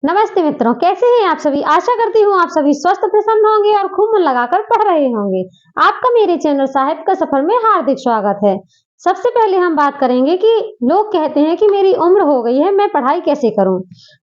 नमस्ते मित्रों, कैसे हैं आप सभी। आशा करती हूँ आप सभी स्वस्थ प्रसन्न होंगे और खूब मन लगाकर पढ़ रहे होंगे। आपका मेरे चैनल साहित्य का सफर में हार्दिक स्वागत है। सबसे पहले हम बात करेंगे कि लोग कहते हैं कि मेरी उम्र हो गई है, मैं पढ़ाई कैसे करूं।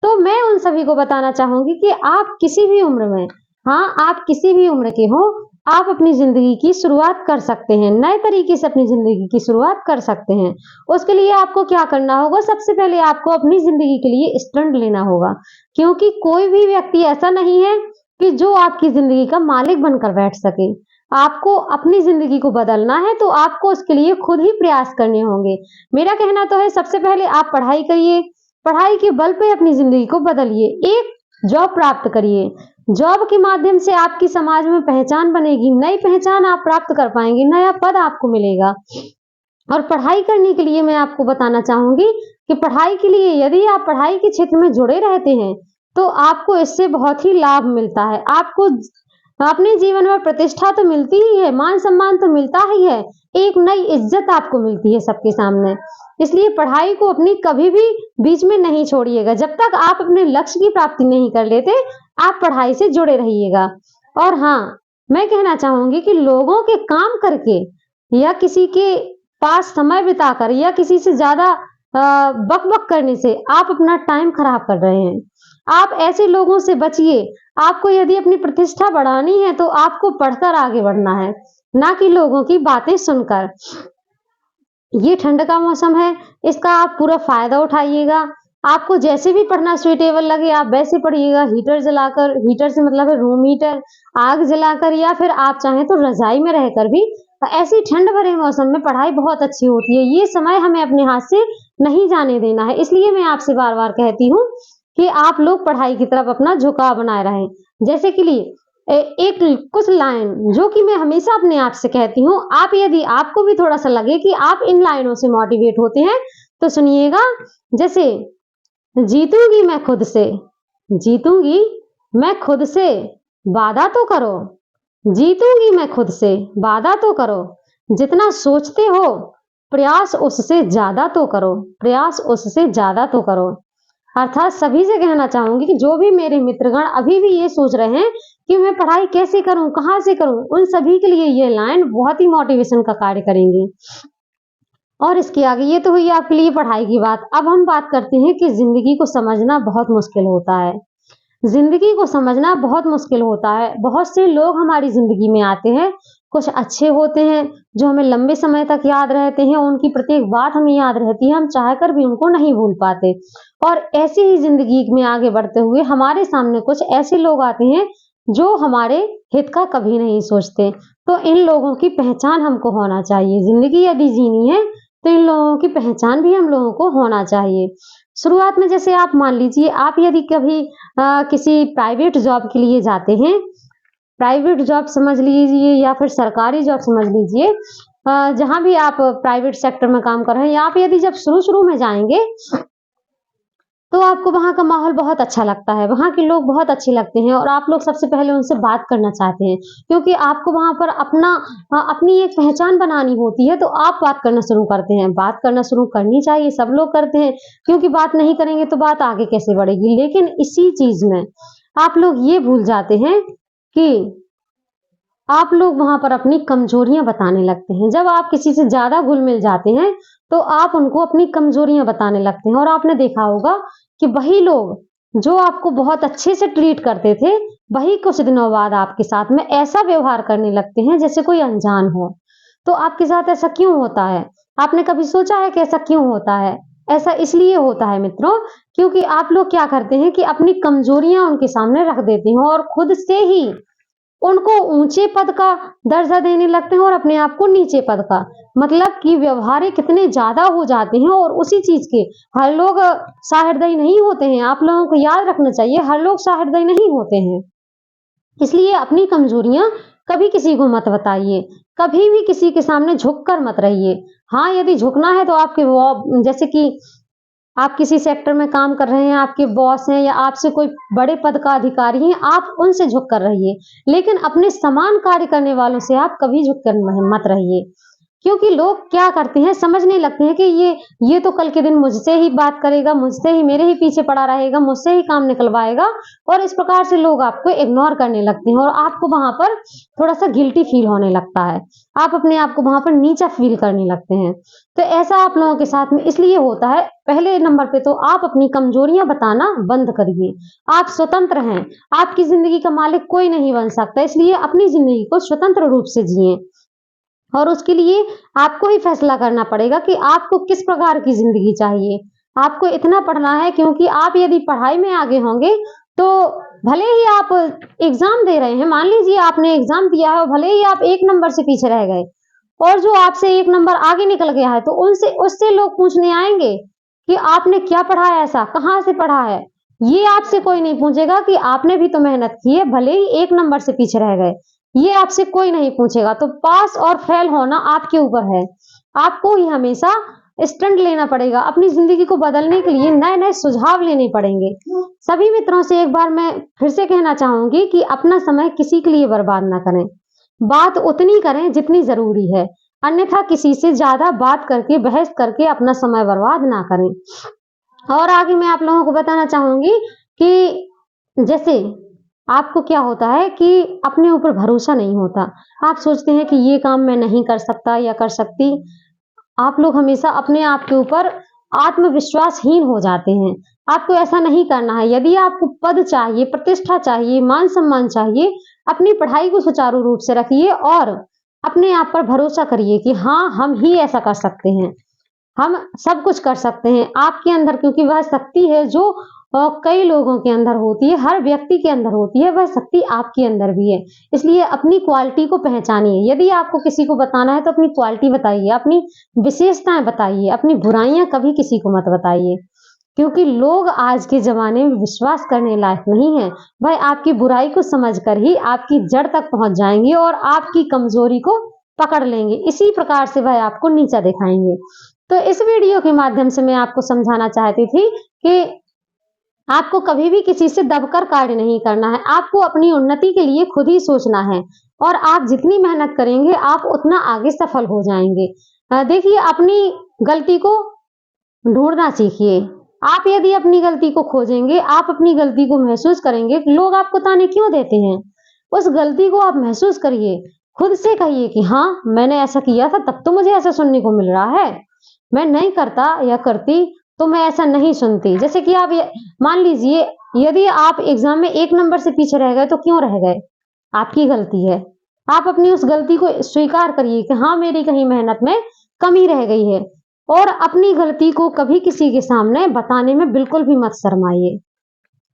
तो मैं उन सभी को बताना चाहूंगी कि आप किसी भी उम्र में, हाँ आप किसी भी उम्र के हो, आप अपनी जिंदगी की शुरुआत कर सकते हैं, नए तरीके से अपनी जिंदगी की शुरुआत कर सकते हैं। उसके लिए आपको क्या करना होगा, सबसे पहले आपको अपनी जिंदगी के लिए स्टैंड लेना होगा, क्योंकि कोई भी व्यक्ति ऐसा नहीं है कि जो आपकी जिंदगी का मालिक बनकर बैठ सके। आपको अपनी जिंदगी को बदलना है तो आपको उसके लिए खुद ही प्रयास करने होंगे। मेरा कहना तो है सबसे पहले आप पढ़ाई करिए, पढ़ाई के बल पे अपनी जिंदगी को बदलिए, एक जॉब प्राप्त करिए। जॉब के माध्यम से आपकी समाज में पहचान बनेगी, नई पहचान आप प्राप्त कर पाएंगे, नया पद आपको मिलेगा। और पढ़ाई करने के लिए मैं आपको बताना चाहूंगी कि पढ़ाई के लिए यदि आप पढ़ाई के क्षेत्र में जुड़े रहते हैं तो आपको इससे बहुत ही लाभ मिलता है। आपको अपने जीवन में प्रतिष्ठा तो मिलती ही है, मान सम्मान तो मिलता ही है, एक नई इज्जत आपको मिलती है सबके सामने। इसलिए पढ़ाई को अपनी कभी भी बीच में नहीं छोड़िएगा। जब तक आप अपने लक्ष्य की प्राप्ति नहीं कर लेते, आप पढ़ाई से जुड़े रहिएगा। और हाँ, मैं कहना चाहूंगी कि लोगों के काम करके या किसी के पास समय बिताकर या किसी से ज्यादा बक बक करने से आप अपना टाइम खराब कर रहे हैं। आप ऐसे लोगों से बचिए। आपको यदि अपनी प्रतिष्ठा बढ़ानी है तो आपको पढ़कर आगे बढ़ना है, ना कि लोगों की बातें सुनकर। ये ठंड का मौसम है, इसका आप पूरा फायदा उठाइएगा। आपको जैसे भी पढ़ना सुइटेबल लगे आप वैसे पढ़िएगा, हीटर जलाकर, हीटर से मतलब है रूम हीटर, आग जलाकर, या फिर आप चाहें तो रजाई में रहकर भी। ऐसी ठंड भरे मौसम में पढ़ाई बहुत अच्छी होती है। ये समय हमें अपने हाथ से नहीं जाने देना है। इसलिए मैं आपसे बार बार कहती हूँ कि आप लोग पढ़ाई की तरफ अपना झुकाव बनाए रहें। जैसे कि लिए एक कुछ लाइन जो कि मैं हमेशा अपने आप से कहती हूँ, आप यदि आपको भी थोड़ा सा लगे कि आप इन लाइनों से मोटिवेट होते हैं तो सुनिएगा। जैसे, जीतूंगी मैं खुद से, जीतूंगी मैं खुद से, वादा तो करो, जीतूंगी मैं खुद से, वादा तो करो, जितना सोचते हो प्रयास उससे ज्यादा तो करो, प्रयास उससे ज्यादा तो करो। अर्थात सभी से कहना चाहूंगी कि जो भी मेरे मित्रगण अभी भी ये सोच रहे हैं कि मैं पढ़ाई कैसे करूं, कहां से करूं, उन सभी के लिए ये लाइन बहुत ही मोटिवेशन का कार्य करेंगी। और इसके आगे ये तो हुई आपके लिए पढ़ाई की बात। अब हम बात करते हैं कि जिंदगी को समझना बहुत मुश्किल होता है। जिंदगी को समझना बहुत मुश्किल होता है। बहुत से लोग हमारी जिंदगी में आते हैं, कुछ अच्छे होते हैं जो हमें लंबे समय तक याद रहते हैं, उनकी प्रत्येक बात हमें याद रहती है, हम चाहकर भी उनको नहीं भूल पाते। और ऐसी ही जिंदगी में आगे बढ़ते हुए हमारे सामने कुछ ऐसे लोग आते हैं जो हमारे हित का कभी नहीं सोचते। तो इन लोगों की पहचान हमको होना चाहिए। जिंदगी यदि जीनी है तो इन लोगों की पहचान भी हम लोगों को होना चाहिए। शुरुआत में जैसे आप मान लीजिए, आप यदि कभी किसी प्राइवेट जॉब के लिए जाते हैं, प्राइवेट जॉब समझ लीजिए या फिर सरकारी जॉब समझ लीजिए, जहां भी आप प्राइवेट सेक्टर में काम कर रहे हैं, आप यदि जब शुरू शुरू में जाएंगे तो आपको वहाँ का माहौल बहुत अच्छा लगता है, वहाँ के लोग बहुत अच्छे लगते हैं और आप लोग सबसे पहले उनसे बात करना चाहते हैं, क्योंकि आपको वहाँ पर अपनी एक पहचान बनानी होती है। तो आप बात करना शुरू करते हैं। बात करना शुरू करनी चाहिए, सब लोग करते हैं, क्योंकि बात नहीं करेंगे तो बात आगे कैसे बढ़ेगी। लेकिन इसी चीज में आप लोग ये भूल जाते हैं कि आप लोग वहां पर अपनी कमजोरियां बताने लगते हैं। जब आप किसी से ज्यादा घुल मिल जाते हैं तो आप उनको अपनी कमजोरियां बताने लगते हैं। और आपने देखा होगा कि वही लोग जो आपको बहुत अच्छे से ट्रीट करते थे, वही कुछ दिनों बाद आपके साथ में ऐसा व्यवहार करने लगते हैं जैसे कोई अनजान हो। तो आपके साथ ऐसा क्यों होता है? आपने कभी सोचा है कि ऐसा क्यों होता है? ऐसा इसलिए होता है मित्रों, क्योंकि आप लोग क्या करते हैं कि अपनी कमजोरियां उनके सामने रख देते हैं और खुद से ही उनको ऊंचे पद का दर्जा देने लगते हैं और अपने आप को नीचे पद का। मतलब कि व्यवहारिक कितने ज्यादा हो जाते हैं। और उसी चीज के हर लोग सहृदयी नहीं होते हैं। आप लोगों को याद रखना चाहिए, हर लोग सहृदयी नहीं होते हैं। इसलिए अपनी कमजोरियां कभी किसी को मत बताइए, कभी भी किसी के सामने झुक कर मत रहिए। हाँ, यदि झुकना है तो आपके वो, जैसे कि आप किसी सेक्टर में काम कर रहे हैं, आपके बॉस हैं या आपसे कोई बड़े पद का अधिकारी हैं, आप उनसे झुक कर रहिए, लेकिन अपने समान कार्य करने वालों से आप कभी झुक कर मत रहिए। क्योंकि लोग क्या करते हैं, समझने लगते हैं कि ये तो कल के दिन मुझसे ही बात करेगा, मुझसे ही, मेरे ही पीछे पड़ा रहेगा, मुझसे ही काम निकलवाएगा, और इस प्रकार से लोग आपको इग्नोर करने लगते हैं और आपको वहां पर थोड़ा सा गिल्टी फील होने लगता है। आप अपने आप को वहां पर नीचा फील करने लगते हैं। तो ऐसा आप लोगों के साथ में इसलिए होता है। पहले नंबर पे तो आप अपनी कमजोरियां बताना बंद करिए। आप स्वतंत्र हैं, आपकी जिंदगी का मालिक कोई नहीं बन सकता, इसलिए अपनी जिंदगी को स्वतंत्र रूप से जिए। और उसके लिए आपको ही फैसला करना पड़ेगा कि आपको किस प्रकार की जिंदगी चाहिए। आपको इतना पढ़ना है, क्योंकि आप यदि पढ़ाई में आगे होंगे तो भले ही आप एग्जाम दे रहे हैं, मान लीजिए आपने एग्जाम दिया है और भले ही आप 1 नंबर से पीछे रह गए और जो आपसे 1 नंबर आगे निकल गया है, तो उनसे उससे लोग पूछने आएंगे कि आपने क्या पढ़ा है, ऐसा कहाँ से पढ़ा है। ये आपसे कोई नहीं पूछेगा कि आपने भी तो मेहनत की है, भले ही 1 नंबर से पीछे रह गए, ये आपसे कोई नहीं पूछेगा। तो पास और फेल होना आपके ऊपर है। आपको ही हमेशा स्टैंड लेना पड़ेगा, अपनी जिंदगी को बदलने के लिए नए नए सुझाव लेने पड़ेंगे। सभी मित्रों से एक बार मैं फिर से कहना चाहूंगी कि अपना समय किसी के लिए बर्बाद ना करें। बात उतनी करें जितनी जरूरी है, अन्यथा किसी से ज्यादा बात करके, बहस करके अपना समय बर्बाद ना करें। और आगे मैं आप लोगों को बताना चाहूंगी कि जैसे आपको क्या होता है कि अपने ऊपर भरोसा नहीं होता। आप सोचते हैं कि ये काम मैं नहीं कर सकता या कर सकती। आप लोग हमेशा अपने आप के ऊपर आत्मविश्वासहीन हो जाते हैं। आपको ऐसा नहीं करना है। यदि आपको पद चाहिए, प्रतिष्ठा चाहिए, मान सम्मान चाहिए, अपनी पढ़ाई को सुचारू रूप से रखिए और अपने आप पर भरोसा करिए कि हाँ, हम ही ऐसा कर सकते हैं। हम सब कुछ कर सकते हैं। आपके अंदर, क्योंकि वह शक्ति है जो कई लोगों के अंदर होती है, हर व्यक्ति के अंदर होती है, वह शक्ति आपके अंदर भी है। इसलिए अपनी क्वालिटी को पहचानिए। यदि आपको किसी को बताना है तो अपनी क्वालिटी बताइए, अपनी विशेषताएं बताइए, अपनी बुराइयां कभी किसी को मत बताइए। क्योंकि लोग आज के ज़माने में विश्वास करने लायक नहीं है। वह आपकी बुराई को समझकर ही आपकी जड़ तक पहुँच जाएँगे और आपकी कमज़ोरी को पकड़ लेंगे। इसी प्रकार से वह आपको नीचा दिखाएँगे। तो इस वीडियो के माध्यम से मैं आपको समझाना चाहती थी कि आपको कभी भी किसी से दबकर कार्य नहीं करना है। आपको अपनी उन्नति के लिए खुद ही सोचना है और आप जितनी मेहनत करेंगे, आप उतना आगे सफल हो जाएँगे। देखिए, अपनी गलती को ढूँढना सीखिए। आप यदि अपनी गलती को खोजेंगे, आप अपनी गलती को महसूस करेंगे, लोग आपको ताने क्यों देते हैं? उस गलती को आप महसूस करिए, खुद से कहिए कि हाँ, मैंने ऐसा किया था तब तो मुझे ऐसा सुनने को मिल रहा है। मैं नहीं करता या करती तो मैं ऐसा नहीं सुनती। जैसे कि आप ये मान लीजिए, यदि आप एग्ज़ाम में 1 नंबर से पीछे रह गए तो क्यों रह गए? आपकी गलती है। आप अपनी उस गलती को स्वीकार करिए कि हाँ, मेरी कहीं मेहनत में कमी रह गई है। और अपनी गलती को कभी किसी के सामने बताने में बिल्कुल भी मत शर्माइए।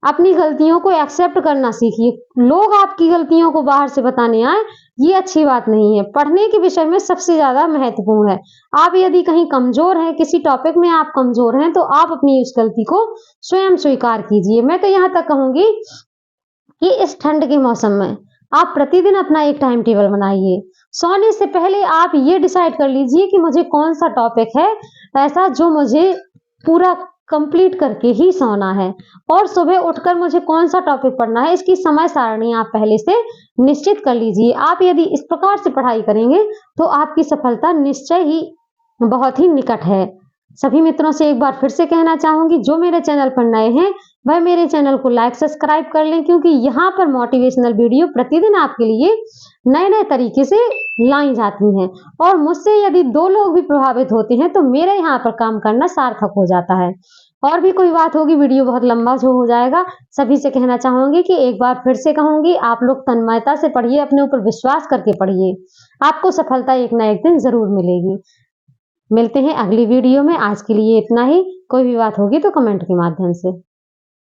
अपनी गलतियों को एक्सेप्ट करना सीखिए। लोग आपकी गलतियों को बाहर से बताने आए, ये अच्छी बात नहीं है। पढ़ने के विषय में सबसे ज़्यादा महत्वपूर्ण है। आप यदि कहीं कमज़ोर हैं, किसी टॉपिक में आप कमज़ोर हैं, तो आप अपनी उस गलती को स्वयं स्वीकार कीजिए। मैं तो यहाँ तक कहूँगी कि इस ठंड के मौसम में आप प्रतिदिन अपना एक टाइम टेबल बनाइए। सोने से पहले आप ये डिसाइड कर लीजिए कि मुझे कौन-सा टॉपिक है ऐसा जो मुझे पूरा कंप्लीट करके ही सोना है, और सुबह उठकर मुझे कौन-सा टॉपिक पढ़ना है, इसकी समय सारणी आप पहले से निश्चित कर लीजिए। आप यदि इस प्रकार से पढ़ाई करेंगे, तो आपकी सफलता निश्चय ही बहुत ही निकट है। सभी मित्रों से एक बार फिर से कहना चाहूँगी, जो मेरे चैनल पर नए हैं, वह मेरे चैनल को लाइक, सब्सक्राइब कर लें, क्योंकि यहाँ पर मोटिवेशनल वीडियो प्रतिदिन आपके लिए नए-नए तरीके से लाई जाती हैं। और मुझसे यदि 2 लोग भी प्रभावित होते हैं, तो मेरे यहाँ पर काम करना सार्थक हो जाता है। और भी कोई बात होगी, वीडियो बहुत लंबा जो हो जाएगा। सभी से कहना चाहूँगी कि एक बार फिर से कहूँगी, आप लोग तन्मयता से पढ़िए, अपने ऊपर विश्वास करके पढ़िए। आपको सफलता एक ना एक दिन ज़रूर मिलेगी। मिलते हैं अगली वीडियो में। आज के लिए इतना ही। कोई भी बात होगी तो कमेंट के माध्यम से।